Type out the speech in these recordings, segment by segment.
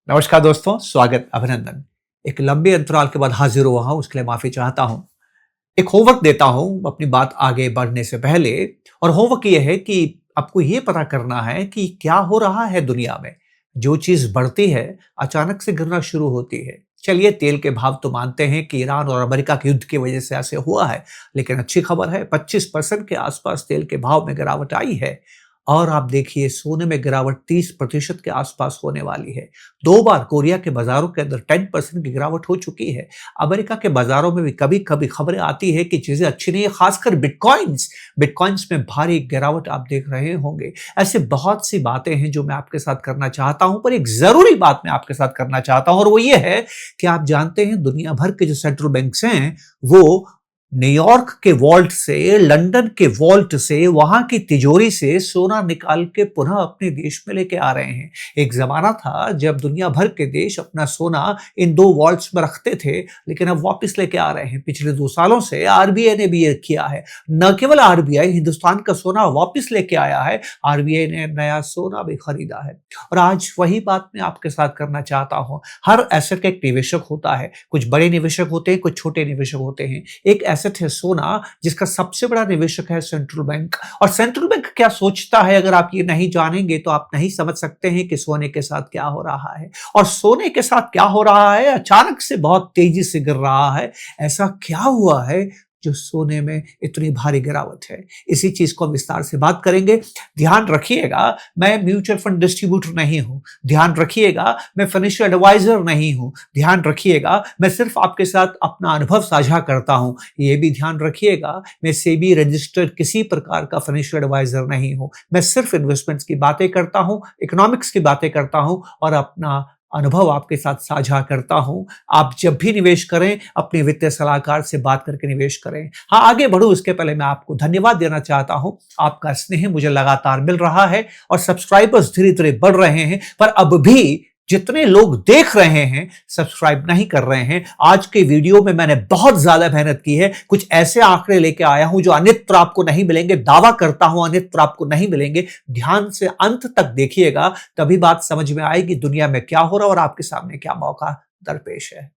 नमस्कार दोस्तों, स्वागत, अभिनंदन। एक लंबे अंतराल के बाद हाजिर हुआ हूं, उसके लिए माफी चाहता हूं। एक होमवर्क देता हूं अपनी बात आगे बढ़ने से पहले। और होमवर्क ये है कि आपको ये पता करना है कि क्या हो रहा है दुनिया में। जो चीज बढ़ती है अचानक से गिरना शुरू होती है। चलिए, तेल के भाव तो मानते हैं कि ईरान और अमेरिका के युद्ध की वजह से ऐसे हुआ है, लेकिन अच्छी खबर है, 25% के आसपास तेल के भाव में गिरावट आई है। और आप देखिए, सोने में गिरावट 30% के आसपास होने वाली है। 2 बार कोरिया के बाजारों के अंदर 10% की गिरावट हो चुकी है। अमेरिका के बाजारों में भी कभी कभी खबरें आती है कि चीजें अच्छी नहीं है, खासकर बिटकॉइंस बिटकॉइंस में भारी गिरावट आप देख रहे होंगे। ऐसे बहुत सी बातें हैं जो मैं आपके साथ करना चाहता हूं, पर एक जरूरी बात मैं आपके साथ करना चाहता हूं, और वो ये है कि आप जानते हैं दुनिया भर के जो सेंट्रल बैंक्स हैं वो न्यूयॉर्क के वॉल्ट से, लंदन के वॉल्ट से, वहां की तिजोरी से सोना निकाल के पुनः अपने देश में लेके आ रहे हैं। एक जमाना था जब दुनिया भर के देश अपना सोना इन 2 वॉल्ट्स में रखते थे, लेकिन अब वापस लेके आ रहे हैं। पिछले 2 सालों से आरबीआई ने भी ये किया है। न केवल आरबीआई हिंदुस्तान का सोना वापस लेके आया है, आरबीआई ने नया सोना भी खरीदा है। और आज वही बात मैं आपके साथ करना चाहता हूं। हर एसेट का एक निवेशक होता है, कुछ बड़े निवेशक होते हैं, कुछ छोटे निवेशक होते हैं। एक एसेट है सोना, जिसका सबसे बड़ा निवेशक है सेंट्रल बैंक। और सेंट्रल बैंक क्या सोचता है, अगर आप ये नहीं जानेंगे तो आप नहीं समझ सकते हैं कि सोने के साथ क्या हो रहा है। और सोने के साथ क्या हो रहा है, अचानक से बहुत तेजी से गिर रहा है। ऐसा क्या हुआ है जो सोने में इतनी भारी गिरावट है? इसी चीज को विस्तार से बात करेंगे। ध्यान रखिएगा, मैं म्यूचुअल फंड डिस्ट्रीब्यूटर नहीं हूं। ध्यान रखिएगा, मैं फाइनेंशियल एडवाइजर नहीं हूं। ध्यान रखिएगा, मैं सिर्फ आपके साथ अपना अनुभव साझा करता हूं। ये भी ध्यान रखिएगा, मैं सेबी रजिस्टर्ड किसी प्रकार का फाइनेंशियल एडवाइजर नहीं हूं। मैं सिर्फ इन्वेस्टमेंट्स की बातें करता हूं, इकोनॉमिक्स की बातें करता हूं और अपना अनुभव आपके साथ साझा करता हूं। आप जब भी निवेश करें, अपने वित्तीय सलाहकार से बात करके निवेश करें। हाँ, आगे बढ़ूं उसके पहले मैं आपको धन्यवाद देना चाहता हूं। आपका स्नेह मुझे लगातार मिल रहा है और सब्सक्राइबर्स धीरे धीरे बढ़ रहे हैं, पर अब भी जितने लोग देख रहे हैं सब्सक्राइब नहीं कर रहे हैं। आज के वीडियो में मैंने बहुत ज्यादा मेहनत की है, कुछ ऐसे आंकड़े लेके आया हूं जो अन्यत्र आपको नहीं मिलेंगे। दावा करता हूं अन्यत्र आपको नहीं मिलेंगे। ध्यान से अंत तक देखिएगा, तभी बात समझ में आएगी दुनिया में क्या हो रहा है और आपके सामने क्या मौका दरपेश है।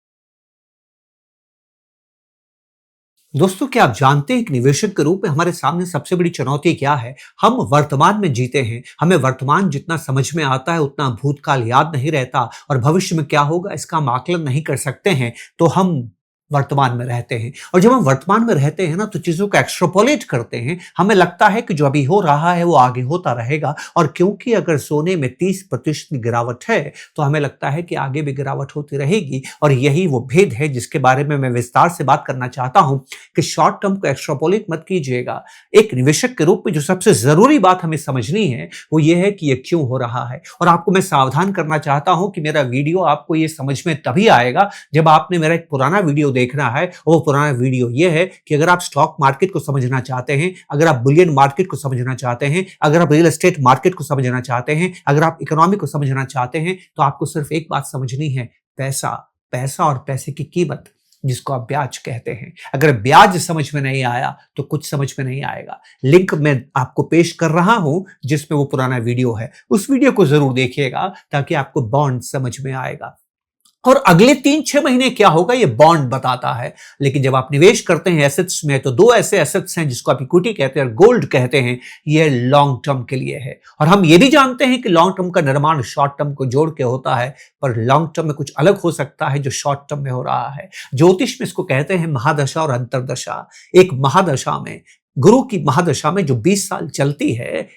दोस्तों, क्या आप जानते हैं कि निवेशक के रूप में हमारे सामने सबसे बड़ी चुनौती क्या है? हम वर्तमान में जीते हैं। हमें वर्तमान जितना समझ में आता है उतना भूतकाल याद नहीं रहता, और भविष्य में क्या होगा इसका हम आकलन नहीं कर सकते हैं। तो हम वर्तमान में रहते हैं, और जब हम वर्तमान में रहते हैं ना, तो चीजों को एक्सट्रापोलेट करते हैं। हमें लगता है कि जो अभी हो रहा है वो आगे होता रहेगा। और क्योंकि अगर सोने में 30% की गिरावट है, तो हमें लगता है कि आगे भी गिरावट होती रहेगी। और यही वो भेद है जिसके बारे में मैं विस्तार से बात करना चाहता हूं कि शॉर्ट टर्म को एक्सट्रापोलेट मत कीजिएगा। एक निवेशक के रूप में जो सबसे जरूरी बात हमें समझनी है वो ये है कि ये क्यों हो रहा है। और आपको मैं सावधान करना चाहता हूं कि मेरा वीडियो आपको ये समझ में तभी आएगा जब आपने मेरा एक पुराना वीडियो देखना है। वो पुराना वीडियो ये है कि अगर आप स्टॉक मार्केट को समझना चाहते हैं, अगर आप बुलियन मार्केट को समझना चाहते हैं, अगर आप रियल एस्टेट मार्केट को समझना चाहते हैं, अगर आप इकोनॉमी को समझना चाहते हैं, तो आपको सिर्फ एक बात समझनी है, पैसा। पैसा और पैसे की कीमत, जिसको आप ब्याज कहते हैं। अगर ब्याज समझ में नहीं आया तो कुछ समझ में नहीं आएगा। लिंक मैं आपको पेश कर रहा हूं जिसमें वो पुराना वीडियो है, उस वीडियो को जरूर देखिएगा ताकि आपको बॉन्ड समझ में आएगा। और अगले 3-6 महीने क्या होगा ये बॉन्ड बताता है। लेकिन जब आप निवेश करते हैं एसेट्स में, तो 2 ऐसे एसेट्स हैं जिसको आप इक्विटी कहते हैं और गोल्ड कहते हैं। ये लॉन्ग टर्म के लिए है, और हम ये भी जानते हैं कि लॉन्ग टर्म का निर्माण शॉर्ट टर्म को जोड़ के होता है। पर लॉन्ग टर्म में कुछ अलग हो सकता है जो शॉर्ट टर्म में हो रहा है। ज्योतिष में इसको कहते हैं महादशा और अंतरदशा। एक महादशा में, गुरु की महादशा में जो 20 साल चलती है,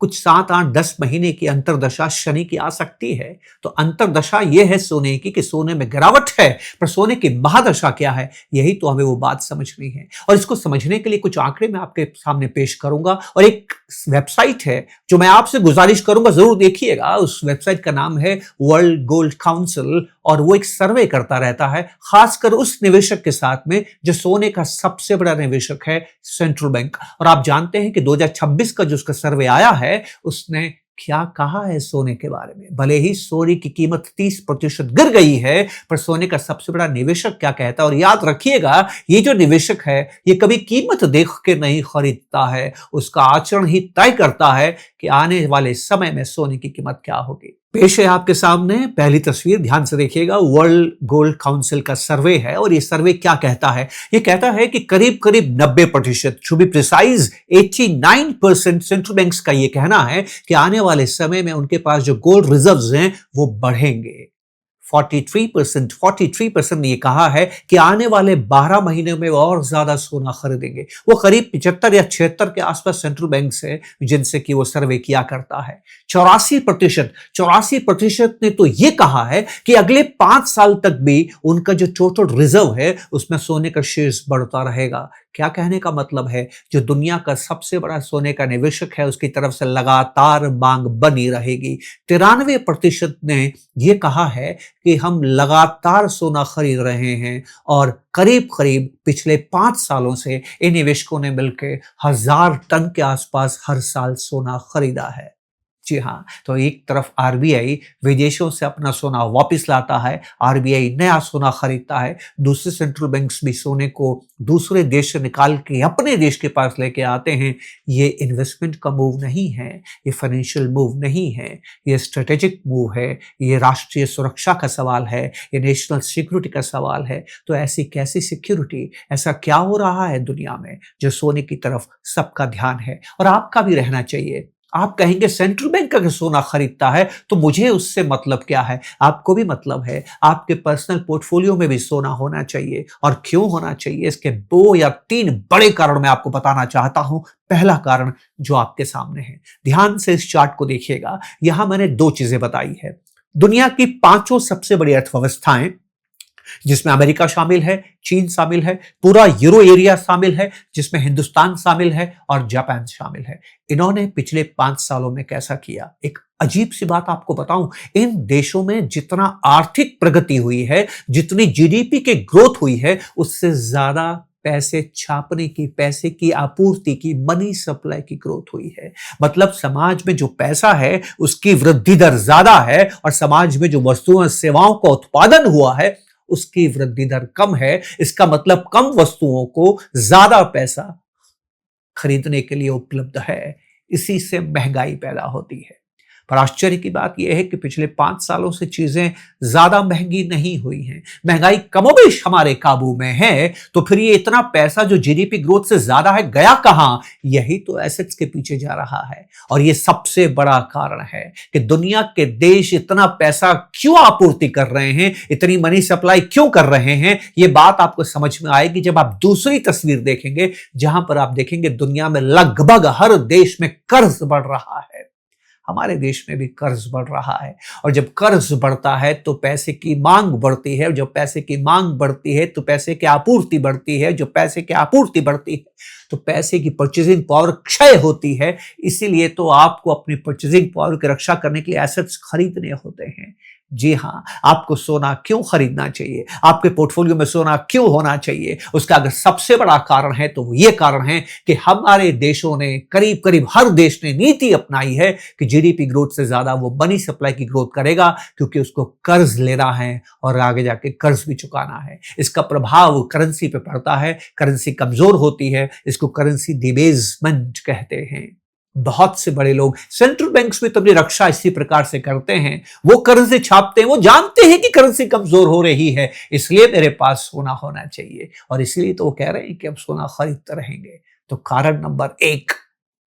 कुछ 7-8-10 महीने की अंतरदशा शनि की आ सकती है। तो अंतरदशा यह है सोने की कि सोने में गिरावट है, पर सोने की महादशा क्या है, यही तो हमें वो बात समझनी है। और इसको समझने के लिए कुछ आंकड़े मैं आपके सामने पेश करूंगा, और एक वेबसाइट है जो मैं आपसे गुजारिश करूंगा जरूर देखिएगा। उस वेबसाइट का नाम है वर्ल्ड गोल्ड काउंसिल, और वो एक सर्वे करता रहता है, खासकर उस निवेशक के साथ में जो सोने का सबसे बड़ा निवेशक है, सेंट्रल बैंक। और आप जानते हैं कि 2026 का जो उसका सर्वे आया है, उसने क्या कहा है सोने के बारे में। भले ही सोने की कीमत 30% गिर गई है, पर सोने का सबसे बड़ा निवेशक क्या कहता है। और याद रखिएगा, ये जो निवेशक है ये कभी कीमत देख के नहीं खरीदता है, उसका आचरण ही तय करता है कि आने वाले समय में सोने की कीमत क्या होगी। पेश है आपके सामने पहली तस्वीर, ध्यान से देखिएगा। वर्ल्ड गोल्ड काउंसिल का सर्वे है और ये सर्वे क्या कहता है? ये कहता है कि करीब करीब 90%, to be precise 89% central banks का ये कहना है कि आने वाले समय में उनके पास जो गोल्ड रिजर्व्स हैं वो बढ़ेंगे। 43% ने ये कहा है कि आने वाले 12 महीने में और ज्यादा सोना खरीदेंगे। वो करीब 75 या 76 के आसपास सेंट्रल बैंक से जिनसे कि वो सर्वे किया करता है। 84% ने तो ये कहा है कि अगले 5 साल तक भी उनका जो टोटल रिजर्व है उसमें सोने का शेष बढ़ता रहेगा। क्या कहने का मतलब है? जो दुनिया का सबसे बड़ा सोने का निवेशक है उसकी तरफ से लगातार मांग बनी रहेगी। 93% ने यह कहा है कि हम लगातार सोना खरीद रहे हैं और करीब करीब पिछले 5 सालों से इन निवेशकों ने मिलकर 1000 टन के आसपास हर साल सोना खरीदा है। जी हाँ, तो एक तरफ आरबीआई विदेशों से अपना सोना वापस लाता है, आरबीआई नया सोना खरीदता है, दूसरे सेंट्रल बैंक्स भी सोने को दूसरे देश से निकाल के अपने देश के पास लेके आते हैं। ये इन्वेस्टमेंट का मूव नहीं है, ये फाइनेंशियल मूव नहीं है, ये स्ट्रेटेजिक मूव है, ये राष्ट्रीय सुरक्षा का सवाल है, ये नेशनल सिक्योरिटी का सवाल है। तो ऐसी कैसी सिक्योरिटी, ऐसा क्या हो रहा है दुनिया में जो सोने की तरफ सबका ध्यान है और आपका भी रहना चाहिए? आप कहेंगे सेंट्रल बैंक अगर सोना खरीदता है तो मुझे उससे मतलब क्या है? आपको भी मतलब है। आपके पर्सनल पोर्टफोलियो में भी सोना होना चाहिए। और क्यों होना चाहिए? इसके 2 या 3 बड़े कारण मैं आपको बताना चाहता हूं। पहला कारण जो आपके सामने है, ध्यान से इस चार्ट को देखिएगा। यहां मैंने 2 चीजें बताई है। दुनिया की 5 सबसे बड़ी अर्थव्यवस्थाएं जिसमें अमेरिका शामिल है, चीन शामिल है, पूरा यूरो एरिया शामिल है, जिसमें हिंदुस्तान शामिल है और जापान शामिल है। इन्होंने पिछले 5 सालों में कैसा किया? एक अजीब सी बात आपको बताऊं, इन देशों में जितना आर्थिक प्रगति हुई है, जितनी जीडीपी के ग्रोथ हुई है, उससे ज्यादा पैसे छापने की, पैसे की आपूर्ति की, मनी सप्लाई की ग्रोथ हुई है। मतलब समाज में जो पैसा है उसकी वृद्धि दर ज्यादा है और समाज में जो वस्तुओं और सेवाओं का उत्पादन हुआ है उसकी वृद्धि दर कम है। इसका मतलब कम वस्तुओं को ज्यादा पैसा खरीदने के लिए उपलब्ध है। इसी से महंगाई पैदा होती है। पर आश्चर्य की बात यह है कि पिछले 5 सालों से चीजें ज्यादा महंगी नहीं हुई हैं। महंगाई कमोबेश हमारे काबू में है, तो फिर ये इतना पैसा जो जीडीपी ग्रोथ से ज्यादा है गया कहां? यही तो एसेट्स के पीछे जा रहा है। और ये सबसे बड़ा कारण है कि दुनिया के देश इतना पैसा क्यों आपूर्ति कर रहे हैं, इतनी मनी सप्लाई क्यों कर रहे हैं। ये बात आपको समझ में आएगी जब आप दूसरी तस्वीर देखेंगे, जहां पर आप देखेंगे दुनिया में लगभग हर देश में कर्ज बढ़ रहा है। हमारे देश में भी कर्ज बढ़ रहा है और जब कर्ज बढ़ता है तो पैसे की मांग बढ़ती है और जब पैसे की मांग बढ़ती है तो पैसे की आपूर्ति बढ़ती है। जो पैसे की आपूर्ति बढ़ती है तो पैसे की परचेजिंग पावर क्षय होती है। इसीलिए तो आपको अपनी परचेजिंग पावर की रक्षा करने के लिए एसेट्स खरीदने होते हैं। जी हां, आपको सोना क्यों खरीदना चाहिए? आपके पोर्टफोलियो में सोना क्यों होना चाहिए? उसका अगर सबसे बड़ा कारण है तो वो ये कारण है कि हमारे देशों ने, करीब करीब हर देश ने नीति अपनाई है कि जीडीपी ग्रोथ से ज्यादा वो मनी सप्लाई की ग्रोथ करेगा, क्योंकि उसको कर्ज लेना है और आगे जाके कर्ज भी चुकाना है। इसका प्रभाव करेंसी पे पड़ता है, करेंसी कमजोर होती है, इसको करेंसी डिबेसमेंट कहते हैं। बहुत से बड़े लोग सेंट्रल बैंक्स में तो अपनी रक्षा इसी प्रकार से करते हैं। वो करेंसी छापते हैं, वो जानते हैं कि करेंसी कमजोर हो रही है, इसलिए मेरे पास सोना होना चाहिए और इसलिए तो वो कह रहे हैं कि अब सोना खरीदते रहेंगे। तो कारण नंबर 1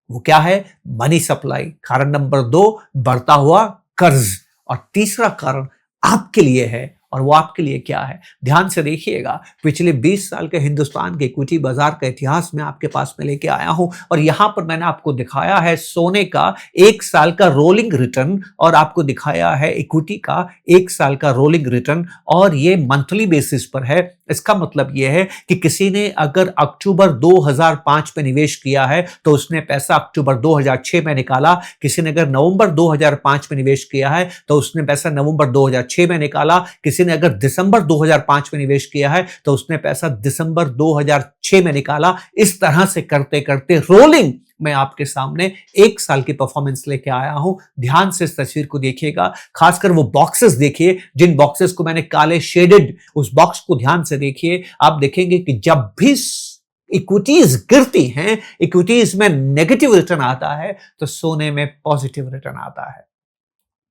वो क्या है? Money supply. कारण नंबर 2 बढ़ता हुआ कर्ज। और तीसरा कारण आपके लिए है, और वो आपके लिए क्या है? ध्यान से देखिएगा। पिछले 20 साल के हिंदुस्तान के इक्विटी बाजार का इतिहास मैं आपके पास में लेके आया हूं और यहां पर मैंने आपको दिखाया है सोने का 1 साल का रोलिंग रिटर्न और आपको दिखाया है इक्विटी का 1 साल का रोलिंग रिटर्न, और ये मंथली बेसिस पर है। इसका मतलब यह है कि किसी ने अगर अक्टूबर 2005 में निवेश किया है तो उसने पैसा अक्टूबर 2006 में निकाला। किसी ने अगर नवंबर 2005 में निवेश किया है तो उसने पैसा नवंबर 2006 में निकाला। किसी ने अगर दिसंबर 2005 में निवेश किया है तो उसने पैसा दिसंबर 2006 में निकाला। इस तरह से करते करते रोलिंग मैं आपके सामने 1 साल की परफॉर्मेंस लेके आया हूं। ध्यान से इस तस्वीर को देखिएगा, खासकर वो बॉक्सेस देखिए जिन बॉक्सेस को मैंने काले शेडेड, उस बॉक्स को ध्यान से देखिए। आप देखेंगे कि जब भी इक्विटीज गिरती हैं, इक्विटीज में नेगेटिव रिटर्न आता है, तो सोने में पॉजिटिव रिटर्न आता है।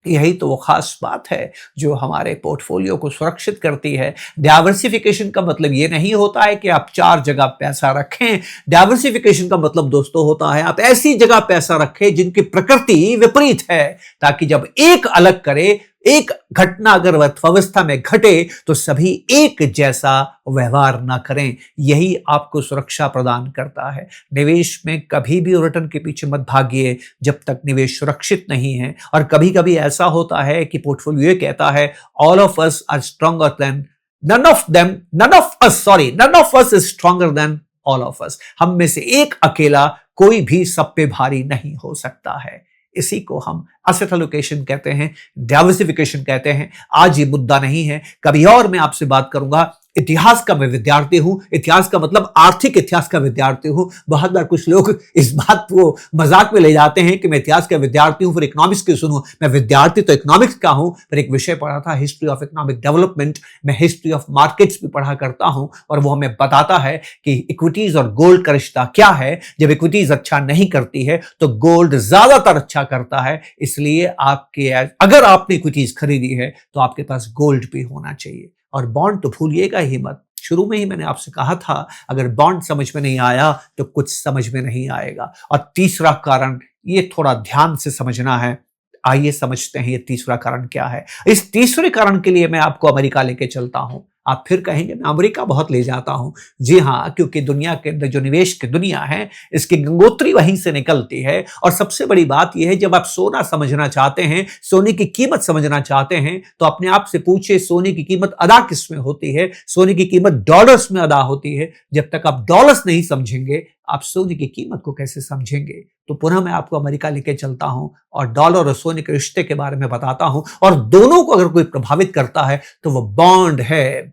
यही तो वो खास बात है जो हमारे पोर्टफोलियो को सुरक्षित करती है। डाइवर्सिफिकेशन का मतलब ये नहीं होता है कि आप 4 जगह पैसा रखें। डाइवर्सिफिकेशन का मतलब दोस्तों होता है आप ऐसी जगह पैसा रखें जिनकी प्रकृति विपरीत है, ताकि जब एक अलग करे, एक घटना अगर अर्थव्यवस्था में घटे तो सभी एक जैसा व्यवहार ना करें। यही आपको सुरक्षा प्रदान करता है। निवेश में कभी भी रिटर्न के पीछे मत भागिए जब तक निवेश सुरक्षित नहीं है। और कभी कभी ऐसा होता है कि पोर्टफोलियो ये कहता है all of us are stronger than none of us is stronger than all of us. हम में से एक अकेला कोई भी सब पे भारी नहीं हो सकता है। इसी को हम एसेट एलोकेशन कहते हैं, डाइवर्सिफिकेशन कहते हैं। आज ये मुद्दा नहीं है, कभी और मैं आपसे बात करूंगा। इतिहास का मैं विद्यार्थी हूं। इतिहास का मतलब आर्थिक इतिहास का विद्यार्थी हूं। बहुत बार कुछ लोग इस बात को मजाक में ले जाते हैं कि मैं इतिहास का विद्यार्थी हूं फिर इकोनॉमिक्स क्यों सुनूं। मैं विद्यार्थी तो इकोनॉमिक्स का हूं, पर एक विषय पढ़ा था हिस्ट्री ऑफ इकोनॉमिक डेवलपमेंट। मैं हिस्ट्री ऑफ मार्केट्स भी पढ़ा करता हूं और वो हमें बताता है कि इक्विटीज और गोल्ड का रिश्ता क्या है। जब इक्विटीज अच्छा नहीं करती है तो गोल्ड ज्यादातर अच्छा करता है। इसलिए आपके अगर आपने इक्विटीज खरीदी है तो आपके पास गोल्ड भी होना चाहिए। और बॉन्ड तो भूलिएगा ही मत। शुरू में ही मैंने आपसे कहा था अगर बॉन्ड समझ में नहीं आया तो कुछ समझ में नहीं आएगा। और तीसरा कारण ये थोड़ा ध्यान से समझना है। आइए समझते हैं ये तीसरा कारण क्या है। इस तीसरे कारण के लिए मैं आपको अमेरिका लेके चलता हूं। आप फिर कहेंगे मैं अमेरिका बहुत ले जाता हूं। जी हां, क्योंकि दुनिया के अंदर जो निवेश की दुनिया है इसकी गंगोत्री वहीं से निकलती है। और सबसे बड़ी बात यह है जब आप सोना समझना चाहते हैं, सोने की कीमत समझना चाहते हैं, तो अपने आप से पूछिए सोने की कीमत अदा किस में होती है। सोने की कीमत डॉलर्स में अदा होती है। जब तक आप डॉलर्स नहीं समझेंगे आप सोने की कीमत को कैसे समझेंगे। तो पुनः मैं आपको अमेरिका लेके चलता हूं और डॉलर और सोने के रिश्ते के बारे में बताता हूं। और दोनों को अगर कोई प्रभावित करता है तो वो बॉन्ड है।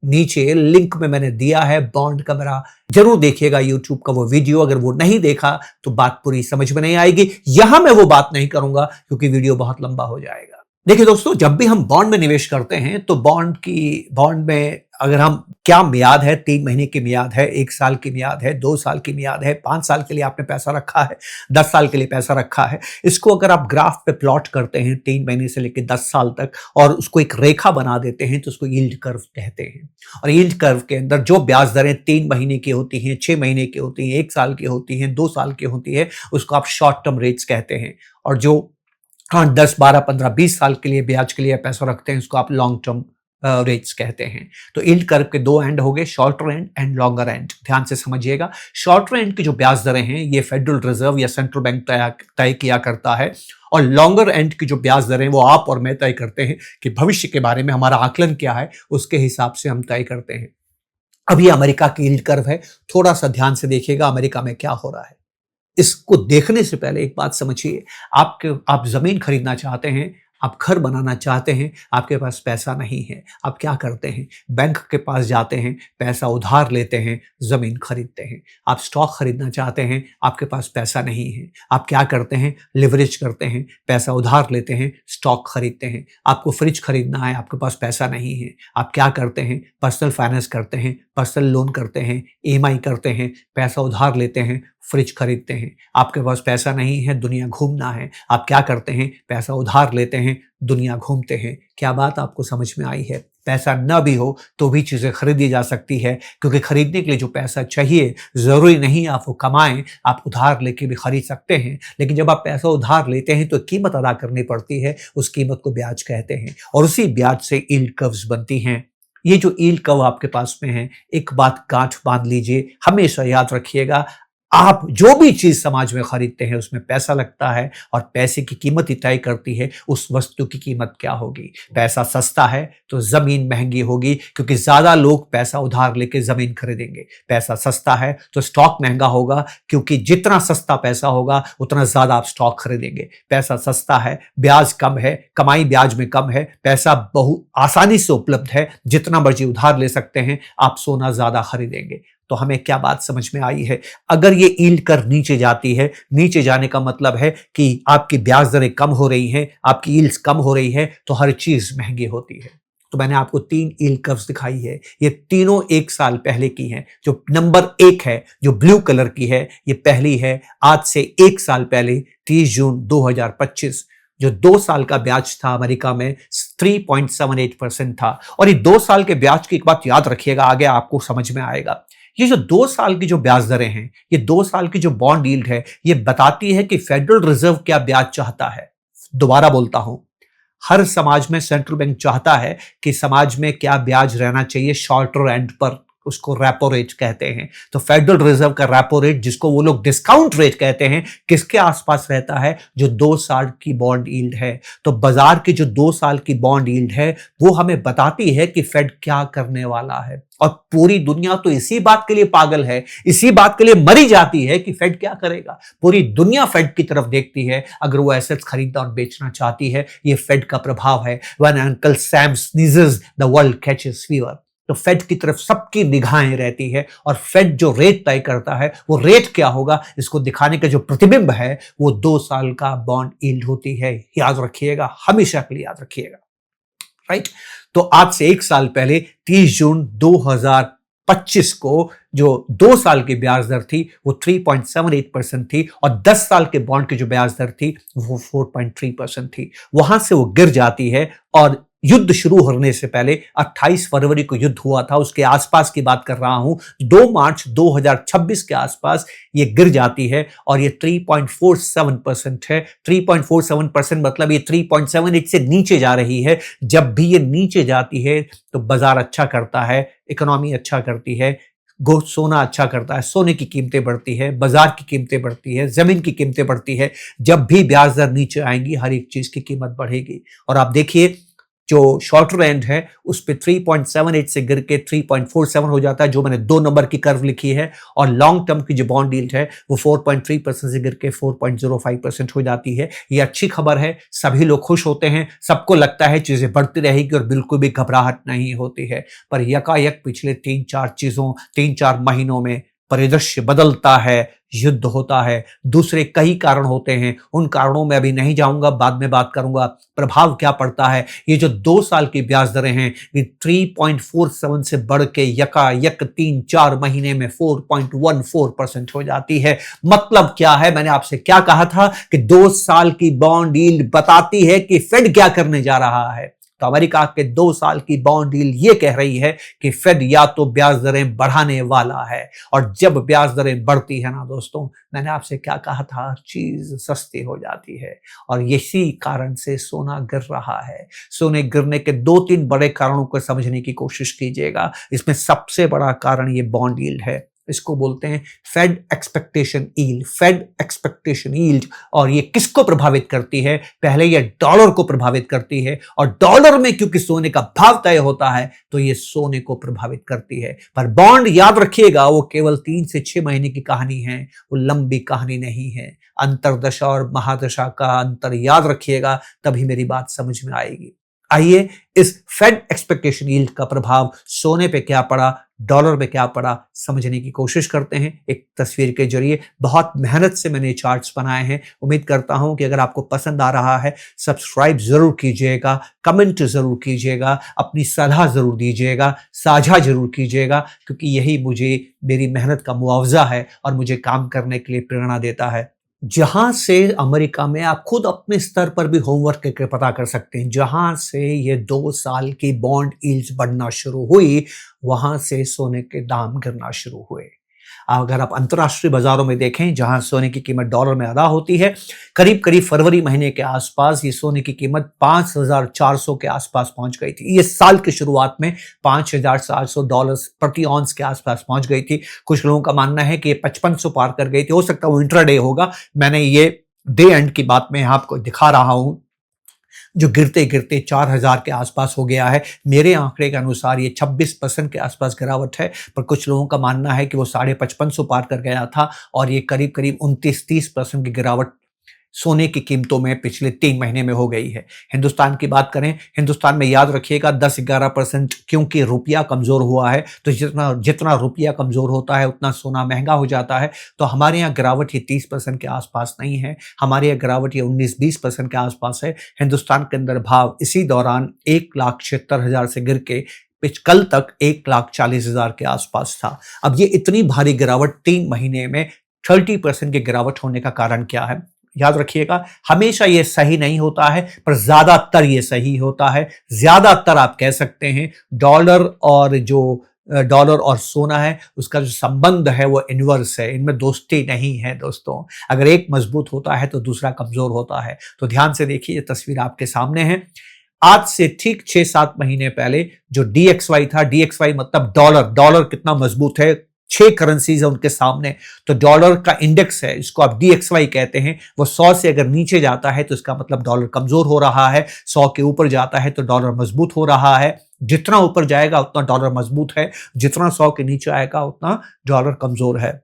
नीचे लिंक में मैंने दिया है बॉन्ड का, मेरा जरूर देखिएगा यूट्यूब का वो वीडियो। अगर वो नहीं देखा तो बात पूरी समझ में नहीं आएगी। यहां मैं वो बात नहीं करूंगा क्योंकि वीडियो बहुत लंबा हो जाएगा। देखिए दोस्तों, जब भी हम बॉन्ड में निवेश करते हैं तो बॉन्ड में अगर हम क्या मियाद है, 3 महीने की मियाद है, 1 साल की मियाद है, 2 साल की मियाद है, 5 साल के लिए आपने पैसा रखा है, 10 साल के लिए पैसा रखा है। इसको अगर आप ग्राफ पे प्लॉट करते हैं 3 महीने से लेकर 10 साल तक और उसको एक रेखा बना देते हैं तो उसको यील्ड कर्व कहते हैं। और यील्ड कर्व के अंदर जो ब्याज दरें 3 महीने की होती हैं, 6 महीने की होती हैं, 1 साल की होती हैं, 2 साल की होती है, उसको आप शॉर्ट टर्म रेट्स कहते हैं। और जो 10, 12, 15, 20 साल के लिए ब्याज के लिए पैसा रखते हैं उसको आप लॉन्ग टर्म रेट्स कहते हैं। तो यील्ड कर्व के 2 एंड हो गए, shorter and and longer and. ध्यान से समझिएगा, शॉर्टर एंड की जो ब्याज दरें हैं ये फेडरल रिजर्व या सेंट्रल बैंक तय किया करता है। और लॉन्गर एंड की जो ब्याज दरें वो आप और मैं तय करते हैं कि भविष्य के बारे में हमारा आकलन क्या है, उसके हिसाब से हम तय करते हैं। अभी अमेरिका की यील्ड कर्व है, थोड़ा सा ध्यान से देखिएगा अमेरिका में क्या हो रहा है। इसको देखने से पहले एक बात समझिए, आप जमीन खरीदना चाहते हैं, आप घर बनाना चाहते हैं, आपके पास पैसा नहीं है, आप क्या करते हैं? बैंक के पास जाते हैं, पैसा उधार लेते हैं, जमीन खरीदते हैं। आप स्टॉक खरीदना चाहते हैं, आपके पास पैसा नहीं है, आप क्या करते हैं? लिवरेज करते हैं, पैसा उधार लेते हैं, स्टॉक खरीदते हैं। आपको फ्रिज खरीदना है, आपके पास पैसा नहीं है, आप क्या करते हैं? पर्सनल फाइनेंस करते हैं, पर्सनल लोन करते हैं, ईएमआई करते हैं, पैसा उधार लेते हैं, फ्रिज खरीदते हैं। आपके पास पैसा नहीं है, दुनिया घूमना है, आप क्या करते हैं? पैसा उधार लेते हैं, दुनिया घूमते हैं। क्या बात आपको समझ में आई है? पैसा न भी हो तो भी चीजें खरीदी जा सकती है, क्योंकि खरीदने के लिए जो पैसा चाहिए जरूरी नहीं आप वो कमाएं, आप उधार लेके भी खरीद सकते हैं। लेकिन जब आप पैसा उधार लेते हैं तो कीमत अदा करनी पड़ती है, उस कीमत को ब्याज कहते हैं और उसी ब्याज से यील्ड कर्व्स बनती हैं। ये जो यील्ड कर्व आपके पास में है, एक बात गांठ बांध लीजिए, हमेशा याद रखिएगा, आप जो भी चीज समाज में खरीदते हैं उसमें पैसा लगता है और पैसे की कीमत ही तय करती है उस वस्तु की कीमत क्या होगी। पैसा सस्ता है तो जमीन महंगी होगी, क्योंकि ज्यादा लोग पैसा उधार लेके जमीन खरीदेंगे। पैसा सस्ता है तो स्टॉक महंगा होगा, क्योंकि जितना सस्ता पैसा होगा उतना ज्यादा आप स्टॉक खरीदेंगे। पैसा सस्ता है, ब्याज कम है, कमाई ब्याज में कम है, पैसा बहुत आसानी से उपलब्ध है, जितना मर्जी उधार ले सकते हैं, आप सोना ज्यादा खरीदेंगे। तो हमें क्या बात समझ में आई है? अगर ये यील्ड कर्व नीचे जाती है, नीचे जाने का मतलब है कि आपकी ब्याज दरें कम हो रही हैं, आपकी यील्ड्स कम हो रही है, तो हर चीज महंगी होती है। तो मैंने आपको 3 यील्ड कर्व्स दिखाई है, ये तीनों 1 साल पहले की हैं। जो नंबर 1 है, जो ब्लू कलर की है, ये पहली है आज से 1 साल पहले 30 जून 2025। जो 2 साल का ब्याज था अमेरिका में 3.78% था। और ये 2 साल के ब्याज की एक बात याद रखिएगा, आगे आपको समझ में आएगा। ये जो 2 साल की जो ब्याज दरें हैं, ये 2 साल की जो बॉन्ड यील्ड है, ये बताती है कि फेडरल रिजर्व क्या ब्याज चाहता है। दोबारा बोलता हूं, हर समाज में सेंट्रल बैंक चाहता है कि समाज में क्या ब्याज रहना चाहिए शॉर्टर एंड पर, उसको रेपो रेट कहते हैं। तो फेडरल रिजर्व का रेपो रेट, जिसको वो लोग डिस्काउंट रेट कहते हैं, किसके आसपास रहता है? जो 2 साल की बॉन्ड यील्ड है। तो बाजार की जो 2 साल की बॉन्ड यील्ड है वो हमें बताती है कि फेड क्या करने वाला है। और पूरी दुनिया तो इसी बात के लिए पागल है, इसी बात के लिए मरी जाती है कि फेड क्या करेगा। पूरी दुनिया फेड की तरफ देखती है अगर वो एसेट्स खरीदना और बेचना चाहती है। ये फेड का प्रभाव है। When uncle Sam sneezes the world catches fever. तो फेड की तरफ सबकी निगाहें रहती है और फेड जो रेट तय करता है वो रेट क्या होगा, इसको दिखाने का जो प्रतिबिंब है वो 2 साल का बॉन्ड यील्ड होती है। याद रखिएगा, हमेशा के लिए याद रखिएगा। राइट। तो आज से 1 साल पहले 30 जून 2025 को जो 2 साल की ब्याज दर थी वो 3.78% थी और 10 साल के बॉन्ड की जो ब्याज दर थी वो 4.3% थी। वहां से वो गिर जाती है और युद्ध शुरू होने से पहले 28 फरवरी को युद्ध हुआ था, उसके आसपास की बात कर रहा हूं, 2 मार्च 2026 के आसपास ये गिर जाती है और ये 3.47% है। 3.47% मतलब ये 3.78 से नीचे जा रही है। जब भी ये नीचे जाती है तो बाजार अच्छा करता है, इकोनॉमी अच्छा करती है, सोना अच्छा करता है, सोने की कीमतें बढ़ती है, बाजार की कीमतें बढ़ती है, जमीन की कीमतें बढ़ती है। जब भी ब्याज दर नीचे आएंगी हर एक चीज की कीमत बढ़ेगी। और आप देखिए जो शॉर्टर एंड है उस पे 3.78 से गिर के 3.47 हो जाता है, जो मैंने 2 नंबर की कर्व लिखी है। और लॉन्ग टर्म की जो बॉन्ड यील्ड है वो 4.3% से गिर के 4.05% हो जाती है। ये अच्छी खबर है, सभी लोग खुश होते हैं, सबको लगता है चीजें बढ़ती रहेगी और बिल्कुल भी घबराहट नहीं होती है। पर यकायक पिछले 3-4 महीनों में परिदृश्य बदलता है, युद्ध होता है, दूसरे कई कारण होते हैं, उन कारणों में अभी नहीं जाऊंगा, बाद में बात करूंगा। प्रभाव क्या पड़ता है? ये जो 2 साल की ब्याज दरें हैं ये 3.47 से बढ़ के यकायक 3-4 महीने में 4.14% हो जाती है। मतलब क्या है? मैंने आपसे क्या कहा था कि 2 साल की बॉन्ड यील्ड बताती है कि फेड क्या करने जा रहा है। तो अमेरिका के 2 साल की बॉन्ड डील ये कह रही है कि फेड या तो ब्याज दरें बढ़ाने वाला है। और जब ब्याज दरें बढ़ती है ना दोस्तों, मैंने आपसे क्या कहा था, चीज सस्ती हो जाती है। और इसी कारण से सोना गिर रहा है। सोने गिरने के 2-3 बड़े कारणों को समझने की कोशिश कीजिएगा। इसमें सबसे बड़ा कारण ये बॉन्ड यील्ड है। इसको बोलते हैं Fed expectation yield. Fed expectation yield. और ये किसको प्रभावित करती है? पहले ये डॉलर को प्रभावित करती है और डॉलर में क्योंकि सोने का भाव तय होता है तो ये सोने को प्रभावित करती है। पर बॉन्ड याद रखिएगा वो केवल 3 से 6 महीने की कहानी है, वो लंबी कहानी नहीं है। अंतरदशा और महादशा का अंतर याद रखिएगा, तभी मेरी बात समझ में आएगी। आइए इस फेड एक्सपेक्टेशन यील्ड का प्रभाव सोने पे क्या पड़ा, डॉलर पे क्या पड़ा, समझने की कोशिश करते हैं एक तस्वीर के जरिए। बहुत मेहनत से मैंने चार्ट्स बनाए हैं। उम्मीद करता हूं कि अगर आपको पसंद आ रहा है सब्सक्राइब जरूर कीजिएगा, कमेंट जरूर कीजिएगा, अपनी सलाह जरूर दीजिएगा, साझा जरूर कीजिएगा, क्योंकि यही मुझे मेरी मेहनत का मुआवजा है और मुझे काम करने के लिए प्रेरणा देता है। जहां से अमेरिका में आप खुद अपने स्तर पर भी होमवर्क करके पता कर सकते हैं, जहां से ये 2 साल की बॉन्ड यील्ड्स बढ़ना शुरू हुई वहां से सोने के दाम गिरना शुरू हुए। अगर आप अंतर्राष्ट्रीय बाजारों में देखें जहां सोने की कीमत डॉलर में अदा होती है, करीब करीब फरवरी महीने के आसपास ये सोने की कीमत 5,400 के आसपास पहुंच गई थी। ये साल की शुरुआत में $5,400 प्रति ऑन्स के आसपास पहुंच गई थी। कुछ लोगों का मानना है कि ये 5500 पार कर गई थी। हो सकता है वो इंट्राडे होगा, मैंने ये डे एंड की बात में आपको दिखा रहा हूं, जो गिरते गिरते 4,000 के आसपास हो गया है। मेरे आंकड़े के अनुसार ये 26% के आसपास गिरावट है, पर कुछ लोगों का मानना है कि वो 5550 पार कर गया था और ये करीब करीब 29-30% की गिरावट सोने की कीमतों में पिछले 3 महीने में हो गई है। हिंदुस्तान की बात करें, हिंदुस्तान में याद रखिएगा 10-11%, क्योंकि रुपया कमजोर हुआ है। तो जितना जितना रुपया कमजोर होता है उतना सोना महंगा हो जाता है। तो हमारे यहाँ गिरावट ये 30% के आसपास नहीं है, हमारे यहाँ गिरावट ये 19-20% के आसपास है। हिंदुस्तान के अंदर भाव इसी दौरान 1,76,000 से गिर के कल तक 1,40,000 के आसपास था। अब ये इतनी भारी गिरावट 3 महीने में 30% की गिरावट होने का कारण क्या है? याद रखिएगा, हमेशा ये सही नहीं होता है, पर ज्यादातर ये सही होता है। ज्यादातर आप कह सकते हैं डॉलर और सोना है, उसका जो संबंध है वो इनवर्स है, इनमें दोस्ती नहीं है दोस्तों। अगर एक मजबूत होता है तो दूसरा कमजोर होता है। तो ध्यान से देखिए, ये तस्वीर आपके सामने है। आज से ठीक 6-7 महीने पहले जो DXY था, DXY मतलब डॉलर कितना मजबूत है, 6 करेंसीज है उनके सामने, तो डॉलर का इंडेक्स है, इसको आप DXY कहते हैं, वो 100 से अगर नीचे जाता है तो इसका मतलब डॉलर कमजोर हो रहा है, 100 के ऊपर जाता है तो डॉलर मजबूत हो रहा है। जितना ऊपर जाएगा उतना डॉलर मजबूत है, जितना 100 के नीचे आएगा उतना डॉलर कमजोर है।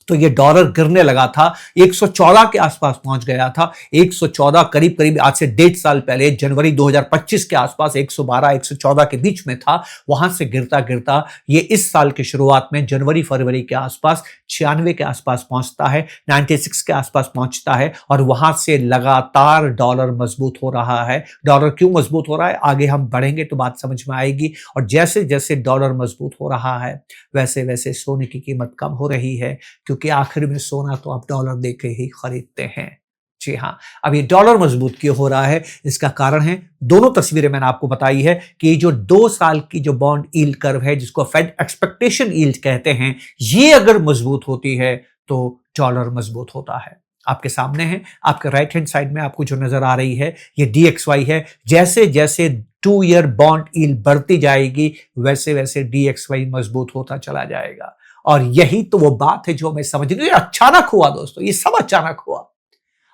तो ये डॉलर गिरने लगा था, 114 के आसपास पहुंच गया था। 114 करीब आज से 1.5 साल पहले जनवरी 2025 के आसपास 112-114 के बीच में था। वहां से गिरता गिरता ये इस साल की शुरुआत में जनवरी फरवरी के आसपास 96 के आसपास पहुंचता है, 96 के आसपास पहुंचता है, और वहां से लगातार डॉलर मजबूत हो रहा है। डॉलर क्यों मजबूत हो रहा है, आगे हम बढ़ेंगे तो बात समझ में आएगी। और जैसे जैसे डॉलर मजबूत हो रहा है वैसे वैसे सोने की कीमत कम हो रही है, क्योंकि आखिर में सोना तो आप डॉलर देके ही खरीदते हैं। जी हाँ, अब ये डॉलर मजबूत क्यों हो रहा है, इसका कारण है, दोनों तस्वीरें मैंने आपको बताई है कि जो 2 साल की जो बॉन्ड यील्ड कर्व है, जिसको फेड एक्सपेक्टेशन यील्ड कहते हैं, ये अगर मजबूत होती है तो डॉलर मजबूत होता है। आपके सामने है, आपके राइट हैंड साइड में आपको जो नजर आ रही है ये DXY है। जैसे जैसे 2 ईयर बॉन्ड यील्ड बढ़ती जाएगी वैसे वैसे DXY मजबूत होता चला जाएगा। और यही तो वो बात है जो हमें समझ नहीं, अचानक हुआ दोस्तों, ये सब अचानक हुआ।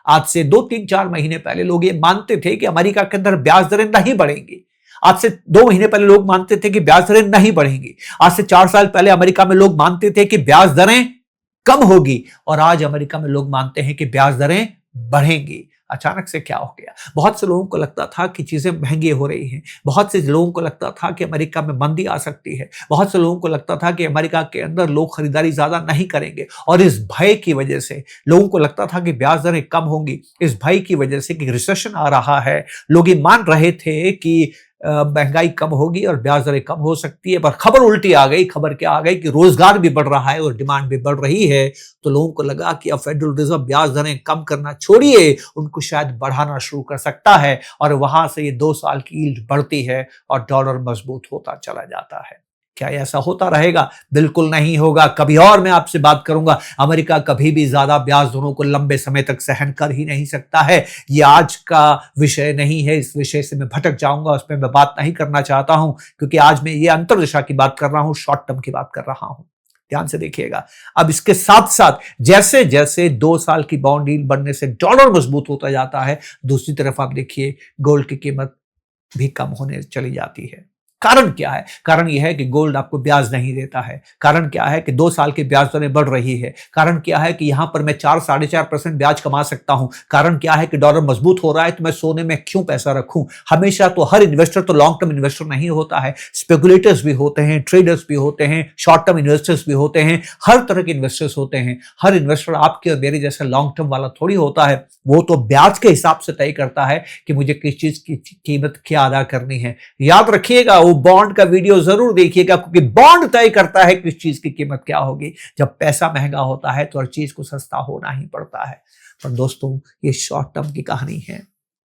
आज से 2-3-4 महीने पहले लोग ये मानते थे कि अमेरिका के अंदर ब्याज दरें नहीं बढ़ेंगी। आज से 2 महीने पहले लोग मानते थे कि ब्याज दरें नहीं बढ़ेंगी। आज से 4 साल पहले अमेरिका में लोग मानते थे कि ब्याज दरें कम होगी, और आज अमेरिका में लोग मानते हैं कि ब्याज दरें बढ़ेंगी। अचानक से क्या हो गया? बहुत से लोगों को लगता था कि चीजें महंगी हो रही हैं, बहुत से लोगों को लगता था कि अमेरिका में मंदी आ सकती है, बहुत से लोगों को लगता था कि अमेरिका के अंदर लोग खरीदारी ज्यादा नहीं करेंगे, और इस भय की वजह से लोगों को लगता था कि ब्याज दरें कम होंगी। इस भय की वजह से कि रिसेशन आ रहा है, लोग ये मान रहे थे कि महंगाई कम होगी और ब्याज दरें कम हो सकती है, पर खबर उल्टी आ गई। खबर क्या आ गई कि रोजगार भी बढ़ रहा है और डिमांड भी बढ़ रही है। तो लोगों को लगा कि अब फेडरल रिजर्व ब्याज दरें कम करना छोड़िए, उनको शायद बढ़ाना शुरू कर सकता है, और वहां से ये 2 साल की यील्ड बढ़ती है और डॉलर मजबूत होता चला जाता है। क्या ऐसा होता रहेगा? बिल्कुल नहीं होगा। कभी और मैं आपसे बात करूंगा। अमेरिका कभी भी ज्यादा ब्याज दरों को लंबे समय तक सहन कर ही नहीं सकता है। ये आज का विषय नहीं है, इस विषय से मैं भटक जाऊंगा, उस पर मैं बात नहीं करना चाहता हूं, क्योंकि आज मैं ये अंतर्दशा की बात कर रहा हूं, शॉर्ट टर्म की बात कर रहा हूं। ध्यान से देखिएगा। अब इसके साथ साथ जैसे जैसे 2 साल की बॉन्ड यील्ड बढ़ने से डॉलर मजबूत होता जाता है, दूसरी तरफ आप देखिए गोल्ड की कीमत भी कम होने चली जाती है। कारण क्या है? कारण यह है कि गोल्ड आपको ब्याज नहीं देता है। कारण क्या है कि 2 साल की ब्याज दरें बढ़ रही है। कारण क्या है कि यहां पर मैं 4-4.5% ब्याज कमा सकता हूं। कारण क्या है कि डॉलर मजबूत हो रहा है, तो मैं सोने में क्यों पैसा रखूं? हमेशा तो हर इन्वेस्टर तो लॉन्ग टर्म इन्वेस्टर नहीं होता है। स्पेकुलेटर्स भी होते हैं, ट्रेडर्स भी होते हैं, शॉर्ट टर्म इन्वेस्टर्स भी होते हैं, हर तरह के इन्वेस्टर्स होते हैं। हर इन्वेस्टर आपके और मेरे जैसा लॉन्ग टर्म वाला थोड़ी होता है। वो तो ब्याज के हिसाब से तय करता है कि मुझे किस चीज की कीमत क्या अदा करनी है। याद रखिएगा, बॉन्ड का वीडियो जरूर देखिएगा, क्योंकि बॉन्ड तय करता है किस चीज की कीमत क्या होगी। जब पैसा महंगा होता है तो हर चीज को सस्ता होना ही पड़ता है। पर दोस्तों, ये शॉर्ट टर्म की कहानी है।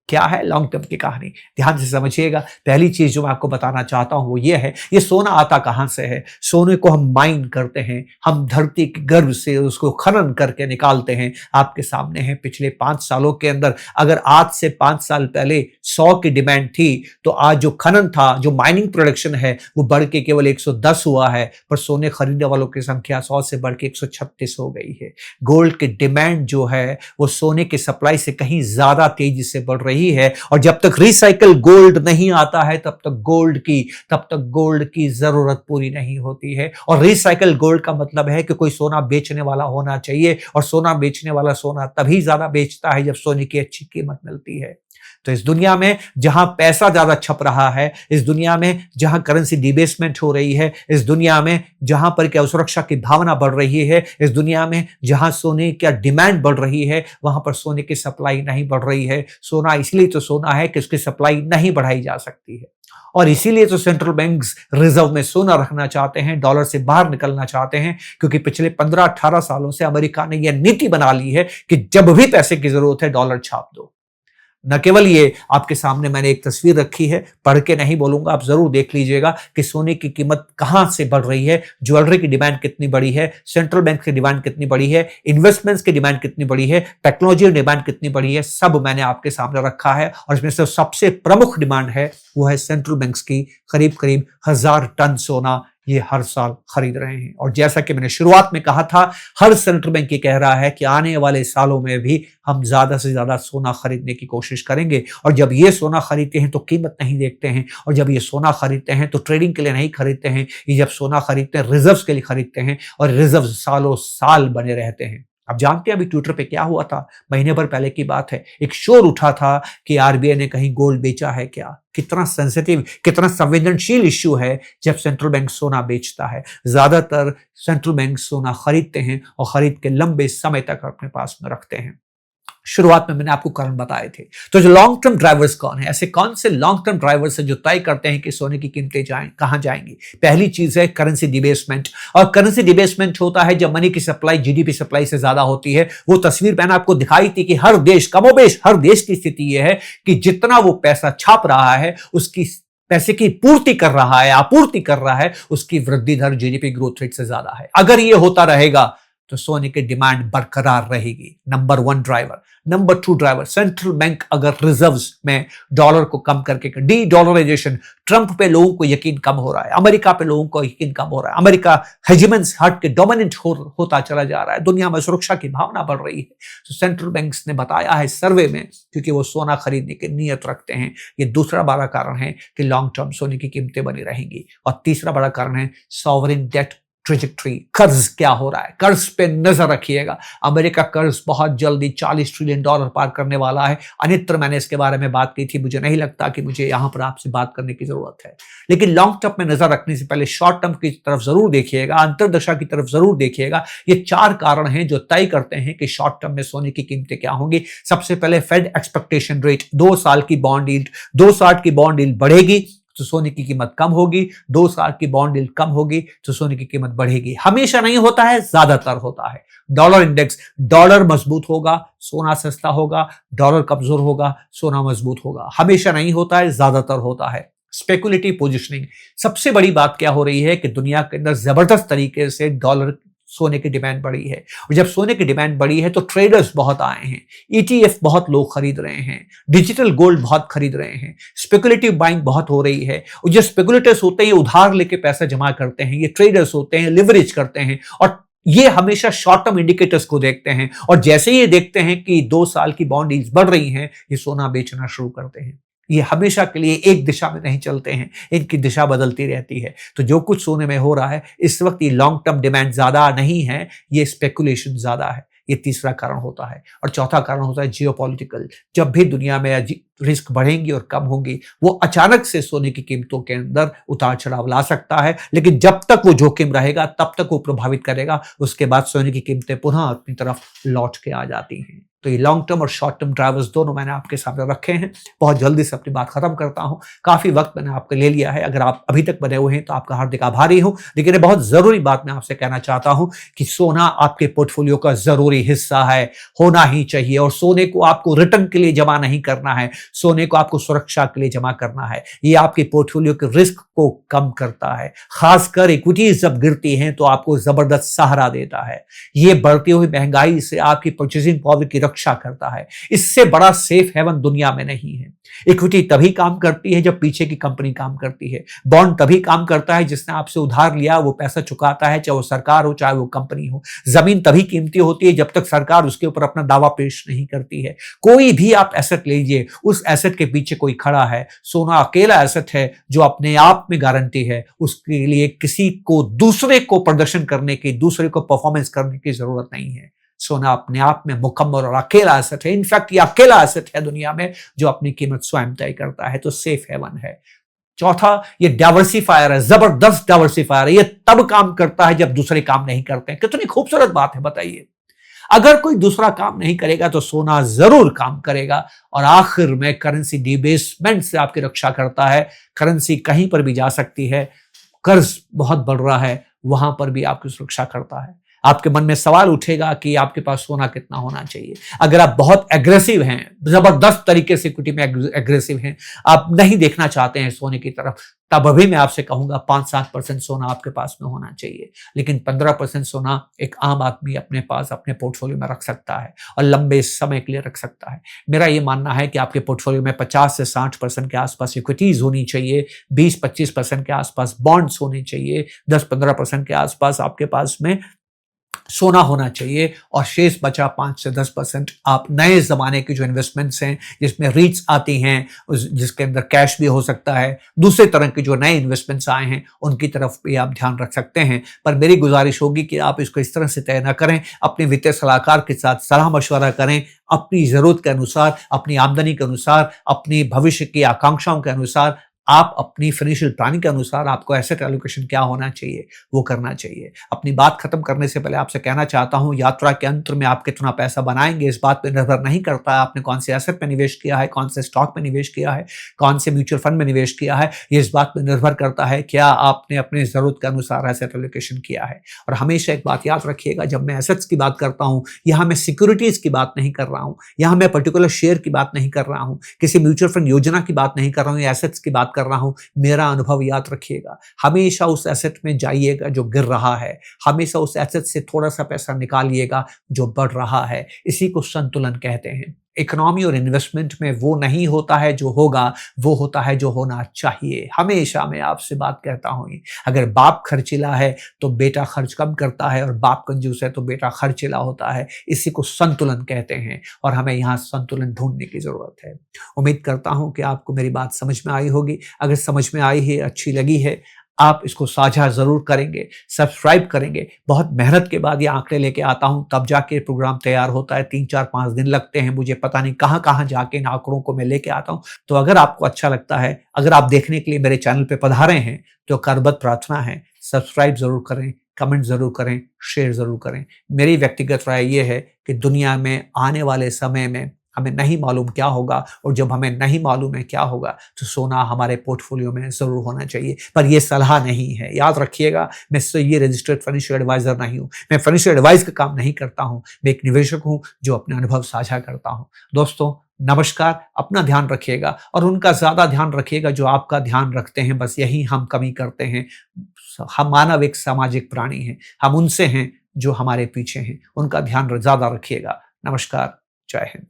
क्या है? लॉन्ग टर्म की कहानी। ध्यान से समझिएगा। पहली चीज जो मैं आपको बताना चाहता हूं वो ये है, ये सोना आता कहां से है? सोने को हम माइन करते हैं, हम धरती के गर्भ से उसको खनन करके निकालते हैं। आपके सामने है, पिछले 5 सालों के अंदर अगर आज से 5 साल पहले 100 की डिमांड थी, तो आज जो खनन था, जो माइनिंग प्रोडक्शन है, वो बढ़ के केवल 110 हुआ है, पर सोने खरीदने वालों की संख्या 100 से बढ़ के 136 हो गई है। गोल्ड की डिमांड जो है वो सोने की सप्लाई से कहीं ज्यादा तेजी से बढ़ रही है, और जब तक रिसाइकल गोल्ड नहीं आता है तब तक गोल्ड की जरूरत पूरी नहीं होती है। और रिसाइकल गोल्ड का मतलब है कि कोई सोना बेचने वाला होना चाहिए, और सोना बेचने वाला सोना तभी ज्यादा बेचता है जब सोने की अच्छी कीमत मिलती है। तो इस दुनिया में जहां पैसा ज्यादा छप रहा है, इस दुनिया में जहां करेंसी डिबेसमेंट हो रही है, इस दुनिया में जहां पर क्या असुरक्षा की भावना बढ़ रही है, इस दुनिया में जहां सोने की डिमांड बढ़ रही है, वहां पर सोने की सप्लाई नहीं बढ़ रही है। सोना इसलिए तो सोना है कि उसकी सप्लाई नहीं बढ़ाई जा सकती है, और इसीलिए तो सेंट्रल बैंक्स रिजर्व में सोना रखना चाहते हैं, डॉलर से बाहर निकलना चाहते हैं, क्योंकि पिछले 15-18 सालों से अमेरिका ने यह नीति बना ली है कि जब भी पैसे की जरूरत है डॉलर छाप दो। न केवल ये, आपके सामने मैंने एक तस्वीर रखी है, पढ़ के नहीं बोलूंगा, आप जरूर देख लीजिएगा कि सोने की कीमत कहां से बढ़ रही है, ज्वेलरी की डिमांड कितनी बड़ी है, सेंट्रल बैंक की डिमांड कितनी बड़ी है, इन्वेस्टमेंट्स की डिमांड कितनी बड़ी है, टेक्नोलॉजी की डिमांड कितनी बड़ी है, सब मैंने आपके सामने रखा है। और इसमें से सबसे प्रमुख डिमांड है वो है सेंट्रल बैंक्स की करीब करीब 1000 टन सोना ये हर साल खरीद रहे हैं। और जैसा कि मैंने शुरुआत में कहा था, हर सेंट्रल बैंक ये कह रहा है कि आने वाले सालों में भी हम ज्यादा से ज्यादा सोना खरीदने की कोशिश करेंगे। और जब ये सोना खरीदते हैं तो कीमत नहीं देखते हैं, और जब ये सोना खरीदते हैं तो ट्रेडिंग के लिए नहीं खरीदते हैं, ये जब सोना खरीदते हैं रिजर्व्स के लिए खरीदते हैं, और रिजर्व सालों साल बने रहते हैं। आप जानते हैं अभी ट्विटर पे क्या हुआ था, महीने भर पहले की बात है, एक शोर उठा था कि आरबीआई ने कहीं गोल्ड बेचा है क्या। कितना सेंसिटिव, कितना संवेदनशील इश्यू है जब सेंट्रल बैंक सोना बेचता है। ज्यादातर सेंट्रल बैंक सोना खरीदते हैं और खरीद के लंबे समय तक अपने पास में रखते हैं। शुरुआत में मैंने आपको कारण बताए थे। तो जो लॉन्ग टर्म ड्राइवर्स कौन है, ऐसे कौन से लॉन्ग टर्म ड्राइवर्स है जो तय करते हैं कि सोने की कीमतें कहां जाएंगी। पहली चीज है करेंसी डिबेसमेंट, और करेंसी डिबेसमेंट होता है जब मनी की सप्लाई जीडीपी सप्लाई से ज्यादा होती है। वो तस्वीर मैंने आपको दिखाई थी कि हर देश, कमोबेश हर देश की स्थिति यह है कि जितना वो पैसा छाप रहा है, उसकी पैसे की पूर्ति कर रहा है, आपूर्ति कर रहा है, उसकी वृद्धि दर जीडीपी ग्रोथ रेट से ज्यादा है। अगर ये होता रहेगा तो सोने की डिमांड बरकरार रहेगी। Number 1 driver. Number 2 driver, central bank अगर रिजर्व्स में डॉलर को कम करके, डी डॉलराइजेशन, ट्रंप पे लोगों को यकीन कम हो रहा है, अमेरिका पे लोगों को यकीन कम हो रहा है, अमेरिका हेजिमन्स हट के डोमिनेंट होता चला जा रहा है, दुनिया में सुरक्षा की भावना बढ़ रही है। तो सेंट्रल बैंक्स ने बताया है सर्वे में, क्योंकि वो सोना खरीदने की नीयत रखते हैं। ये दूसरा बड़ा कारण है कि लॉन्ग टर्म सोने की कीमतें बनी रहेंगी। और तीसरा बड़ा कारण है सॉवरेन डेट ट्रेजेक्ट्री, कर्ज क्या हो रहा है, कर्ज पे नजर रखिएगा। अमेरिका कर्ज बहुत जल्दी $40 ट्रिलियन पार करने वाला है। अन्यत्र मैंने इसके बारे में बात की थी, मुझे नहीं लगता कि मुझे यहां पर आपसे बात करने की जरूरत है। लेकिन लॉन्ग टर्म में नजर रखने से पहले शॉर्ट टर्म की तरफ जरूर देखिएगा, अंतरदशा की तरफ जरूर देखिएगा। ये 4 कारण हैं जो तय करते हैं कि शॉर्ट टर्म में सोने की कीमतें क्या होंगी। सबसे पहले फेड एक्सपेक्टेशन रेट, 2 साल की बॉन्ड यील्ड, 2 साल की बॉन्ड यील्ड बढ़ेगी तो सोने की कीमत कम होगी, 2 साल की बॉन्ड यील्ड कम होगी तो सोने की कीमत बढ़ेगी। हमेशा नहीं होता है, ज्यादातर होता है। डॉलर इंडेक्स, डॉलर मजबूत होगा सोना सस्ता होगा, डॉलर कमजोर होगा सोना मजबूत होगा। हमेशा नहीं होता है, ज्यादातर होता है। स्पेकुलेटिव पोजिशनिंग, सबसे बड़ी बात क्या हो रही है कि दुनिया के अंदर जबरदस्त तरीके से डॉलर सोने की डिमांड बढ़ी है, और जब सोने की डिमांड बढ़ी है तो ट्रेडर्स बहुत आए हैं, ईटीएफ बहुत लोग खरीद रहे हैं, डिजिटल गोल्ड बहुत खरीद रहे हैं, स्पेकुलेटिव बाइंग बहुत हो रही है। और जो स्पेकुलेटर्स होते हैं ये उधार लेके पैसा जमा करते हैं, ये ट्रेडर्स होते हैं, लिवरेज करते हैं, और ये हमेशा शॉर्ट टर्म इंडिकेटर्स को देखते हैं, और जैसे ही ये देखते हैं कि 2 साल की बॉन्ड यील्ड्स बढ़ रही हैं, ये सोना बेचना शुरू करते हैं। ये हमेशा के लिए एक दिशा में नहीं चलते हैं, इनकी दिशा बदलती रहती है। तो जो कुछ सोने में हो रहा है इस वक्त, ये लॉन्ग टर्म डिमांड ज्यादा नहीं है, ये स्पेकुलेशन ज्यादा है। ये तीसरा कारण होता है। और चौथा कारण होता है जियोपॉलिटिकल। जब भी दुनिया में रिस्क बढ़ेंगी और कम होंगी, वो अचानक से सोने की कीमतों के अंदर उतार चढ़ाव ला सकता है, लेकिन जब तक वो जोखिम रहेगा तब तक वो प्रभावित करेगा। उसके बाद सोने की कीमतें पुनः अपनी तरफ लौट के आ जाती हैं। तो ये लॉन्ग टर्म और शॉर्ट टर्म ड्राइवर्स दोनों मैंने आपके सामने रखे हैं। बहुत जल्दी से अपनी बात खत्म करता हूं, काफी वक्त मैंने आपके ले लिया है। अगर आप अभी तक बने हुए हैं तो आपका हार्दिक आभारी हूं, लेकिन ये बहुत जरूरी बात मैं आपसे कहना चाहता हूं कि सोना आपके पोर्टफोलियो का जरूरी हिस्सा है, होना ही चाहिए। और सोने को आपको रिटर्न के लिए जमा नहीं करना है, सोने को आपको सुरक्षा के लिए जमा करना है। ये आपके पोर्टफोलियो के रिस्क को कम करता है, खासकर इक्विटीज जब गिरती हैं तो आपको जबरदस्त सहारा देता है। ये बढ़ती हुई महंगाई से आपकी परचेजिंग पावर की रक्षा करता है। इससे बड़ा सेफ हेवन दुनिया में नहीं है। इक्विटी तभी काम करती है जब पीछे की कंपनी काम करती है। बॉन्ड तभी काम करता है जिसने आपसे उधार लिया वो पैसा चुकाता है, चाहे वो सरकार हो चाहे वो कंपनी हो। जमीन तभी कीमती होती है जब तक सरकार उसके ऊपर अपना दावा पेश नहीं करती है। कोई भी आप एसेट लीजिए, उस एसेट के पीछे कोई खड़ा है। सोना अकेला एसेट है जो अपने आप में गारंटी है, उसके लिए किसी को दूसरे को प्रदर्शन करने की, दूसरे को परफॉर्मेंस करने की जरूरत नहीं है। सोना अपने आप में मुकम्मल और अकेला एसेट है। इनफैक्ट ये अकेला एसेट है दुनिया में जो अपनी कीमत स्वयं तय करता है, तो सेफ हेवन है। चौथा, ये डाइवर्सिफायर है, जबरदस्त डाइवर्सिफायर है। ये तब काम करता है जब दूसरे काम नहीं करते हैं। कितनी खूबसूरत बात है, बताइए। अगर कोई दूसरा काम नहीं करेगा तो सोना जरूर काम करेगा। और आखिर में करेंसी डिबेसमेंट से आपकी रक्षा करता है। करेंसी कहीं पर भी जा सकती है, कर्ज बहुत बढ़ रहा है, वहां पर भी आपकी सुरक्षा करता है। आपके मन में सवाल उठेगा कि आपके पास सोना कितना होना चाहिए। अगर आप बहुत एग्रेसिव हैं, जबरदस्त तरीके से इक्विटी में एग्रेसिव हैं, आप नहीं देखना चाहते हैं सोने की तरफ, तब अभी मैं आपसे कहूंगा 5-7% सोना आपके पास में होना चाहिए। लेकिन 15% सोना एक आम आदमी अपने पास अपने पोर्टफोलियो में रख सकता है और लंबे समय के लिए रख सकता है। मेरा ये मानना है कि आपके पोर्टफोलियो में 50 से 60% के आसपास इक्विटीज होनी चाहिए, 20-25% के आसपास बॉन्ड्स होने चाहिए, 10-15% के आसपास आपके पास में सोना होना चाहिए, और शेष बचा 5 से 10% आप नए जमाने की जो इन्वेस्टमेंट्स हैं, जिसमें रीट्स आती हैं, जिसके अंदर कैश भी हो सकता है, दूसरे तरह के जो नए इन्वेस्टमेंट्स आए हैं उनकी तरफ भी आप ध्यान रख सकते हैं। पर मेरी गुजारिश होगी कि आप इसको इस तरह से तय ना करें, अपने वित्तीय सलाहकार के साथ सलाह मशवरा करें, अपनी जरूरत के अनुसार, अपनी आमदनी के अनुसार, अपनी भविष्य की आकांक्षाओं के अनुसार, आप अपनी फाइनेंशियल प्लानिंग के अनुसार आपको एसेट एलोकेशन क्या होना चाहिए वो करना चाहिए। अपनी बात खत्म करने से पहले आपसे कहना चाहता हूं, यात्रा के अंत में आप कितना पैसा बनाएंगे इस बात पर निर्भर नहीं करता है आपने कौन से एसेट में निवेश किया है, कौन से स्टॉक में निवेश किया है, कौन से म्यूचुअल फंड में निवेश किया है। ये इस बात पर निर्भर करता है क्या आपने अपने जरूरत के अनुसार एसेट एलोकेशन किया है। और हमेशा एक बात याद रखिएगा, जब मैं एसेट्स की बात करता हूं, यहां मैं सिक्योरिटीज की बात नहीं कर रहा हूं, यहां मैं पर्टिकुलर शेयर की बात नहीं कर रहा हूं, किसी म्यूचुअल फंड योजना की बात नहीं कर रहा हूं, या एसेट्स की बात कर रहा हूं। मेरा अनुभव याद रखिएगा, हमेशा उस एसेट में जाइएगा जो गिर रहा है, हमेशा उस एसेट से थोड़ा सा पैसा निकालिएगा जो बढ़ रहा है। इसी को संतुलन कहते हैं। इकोनॉमी और इन्वेस्टमेंट में वो नहीं होता है जो होगा, वो होता है जो होना चाहिए। हमेशा मैं आपसे बात कहता हूं, अगर बाप खर्चीला है तो बेटा खर्च कम करता है, और बाप कंजूस है तो बेटा खर्चीला होता है। इसी को संतुलन कहते हैं, और हमें यहाँ संतुलन ढूंढने की जरूरत है। उम्मीद करता हूं कि आपको मेरी बात समझ में आई होगी। अगर समझ में आई है, अच्छी लगी है, आप इसको साझा जरूर करेंगे, सब्सक्राइब करेंगे। बहुत मेहनत के बाद ये आंकड़े लेके आता हूं, तब जाके प्रोग्राम तैयार होता है। 3-4-5 दिन लगते हैं, मुझे पता नहीं कहां कहां जाके इन आंकड़ों को मैं लेके आता हूं। तो अगर आपको अच्छा लगता है, अगर आप देखने के लिए मेरे चैनल पे पधारे हैं, तो करबद्ध प्रार्थना है, सब्सक्राइब जरूर करें, कमेंट जरूर करें, शेयर जरूर करें। मेरी व्यक्तिगत राय यह है कि दुनिया में आने वाले समय में हमें नहीं मालूम क्या होगा, और जब हमें नहीं मालूम है क्या होगा, तो सोना हमारे पोर्टफोलियो में जरूर होना चाहिए। पर यह सलाह नहीं है, याद रखिएगा। मैं ये रजिस्टर्ड फाइनेंशियल एडवाइजर नहीं हूं, मैं फाइनेंशियल एडवाइस का काम नहीं करता हूं, मैं एक निवेशक हूं जो अपने अनुभव साझा करता हूं। दोस्तों नमस्कार, अपना ध्यान रखिएगा, और उनका ज्यादा ध्यान रखिएगा जो आपका ध्यान रखते हैं। बस यही हम कमी करते हैं। हम मानव एक सामाजिक प्राणी हैं, हम उनसे हैं जो हमारे पीछे हैं, उनका ध्यान ज्यादा रखिएगा। नमस्कार, जय हिंद।